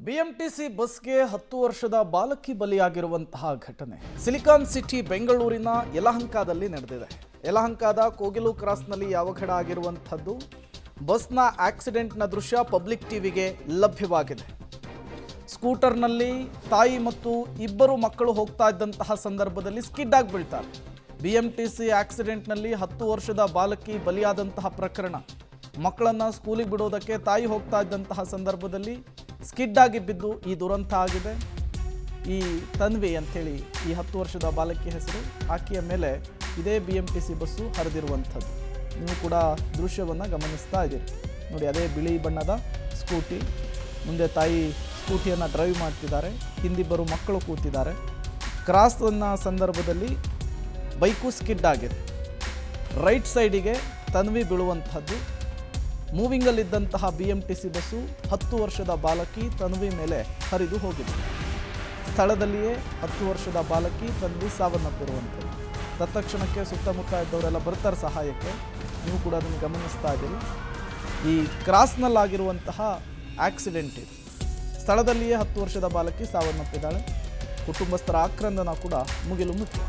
BMTC ಬಸ್ಗೆ 10 ವರ್ಷದ ಬಾಲಕಿ ಬಲಿಯಾಗಿರುವಂತಹ ಘಟನೆ ಸಿಲಿಕಾನ್ ಸಿಟಿ ಬೆಂಗಳೂರಿನ ಯಲಹಂಕದಲ್ಲಿ ನಡೆದಿದೆ. ಯಲಹಂಕದ ಕೋಗಿಲು ಕ್ರಾಸ್ನಲ್ಲಿ ಅವಘಡ ಆಗಿರುವಂತದ್ದು. ಬಸ್ನ ಆಕ್ಸಿಡೆಂಟ್ನ ದೃಶ್ಯ ಪಬ್ಲಿಕ್ ಟಿವಿಗೆ ಲಭ್ಯವಾಗಿದೆ. ಸ್ಕೂಟರ್ನಲ್ಲಿ ತಾಯಿ ಮತ್ತು ಇಬ್ಬರು ಮಕ್ಕಳು ಹೋಗ್ತಾ ಇದ್ದಂತಹ ಸಂದರ್ಭದಲ್ಲಿ ಸ್ಕಿಡ್ ಆಗಿ ಬೀಳ್ತಾರೆ. ಬಿಎಂಟಿಸಿ ಆಕ್ಸಿಡೆಂಟ್ನಲ್ಲಿ 10 ವರ್ಷದ ಬಾಲಕಿ ಬಲಿಯಾದಂತಹ ಪ್ರಕರಣ. ಮಕ್ಕಳನ್ನು ಸ್ಕೂಲಿಗೆ ಬಿಡೋದಕ್ಕೆ ತಾಯಿ ಹೋಗ್ತಾ ಇದ್ದಂತಹ ಸಂದರ್ಭದಲ್ಲಿ ಸ್ಕಿಡ್ ಆಗಿ ಬಿದ್ದು ಈ ದುರಂತ ಆಗಿದೆ. ಈ ತನ್ವಿ ಅಂಥೇಳಿ ಈ 10 ವರ್ಷದ ಬಾಲಕಿ ಹೆಸರು. ಆಕೆಯ ಮೇಲೆ ಇದೇ ಬಿಎಂಟಿಸಿ ಬಸ್ಸು ಹರಿದಿರುವಂಥದ್ದು. ನೀವು ಕೂಡ ದೃಶ್ಯವನ್ನು ಗಮನಿಸ್ತಾ ಇದ್ದೀರಿ ನೋಡಿ. ಅದೇ ಬಿಳಿ ಬಣ್ಣದ ಸ್ಕೂಟಿ, ಮುಂದೆ ತಾಯಿ ಸ್ಕೂಟಿಯನ್ನು ಡ್ರೈವ್ ಮಾಡ್ತಿದ್ದಾರೆ, ಹಿಂದಿಬ್ಬರು ಮಕ್ಕಳು ಕೂತಿದ್ದಾರೆ. ಕ್ರಾಸ್ನ ಸಂದರ್ಭದಲ್ಲಿ ಬೈಕು ಸ್ಕಿಡ್ ಆಗಿದೆ. ರೈಟ್ ಸೈಡಿಗೆ ತನ್ವಿ ಬೀಳುವಂಥದ್ದು. ಮೂವಿಂಗಲ್ಲಿದ್ದಂತಹ ಬಿಎಂಟಿಸಿ ಬಸ್ಸು 10 ವರ್ಷದ ಬಾಲಕಿ ತನ್ವಿ ಮೇಲೆ ಹರಿದು ಹೋಗಿದೆ. ಸ್ಥಳದಲ್ಲಿಯೇ 10 ವರ್ಷದ ಬಾಲಕಿ ತನ್ವಿ ಸಾವನ್ನಪ್ಪಿರುವಂಥದ್ದು. ತತ್ಕ್ಷಣಕ್ಕೆ ಸುತ್ತಮುತ್ತ ಇದ್ದವರೆಲ್ಲ ಬರ್ತಾರೆ ಸಹಾಯಕ್ಕೆ. ನೀವು ಕೂಡ ಅದನ್ನು ಗಮನಿಸ್ತಾ ಇದ್ದೀರಿ. ಈ ಕ್ರಾಸ್ನಲ್ಲಾಗಿರುವಂತಹ ಆಕ್ಸಿಡೆಂಟ್ ಇದು. ಸ್ಥಳದಲ್ಲಿಯೇ 10 ವರ್ಷದ ಬಾಲಕಿ ಸಾವನ್ನಪ್ಪಿದ್ದಾಳೆ. ಕುಟುಂಬಸ್ಥರ ಆಕ್ರಂದನ ಕೂಡ ಮುಗಿಲು ಮುಟ್ಟಿದೆ.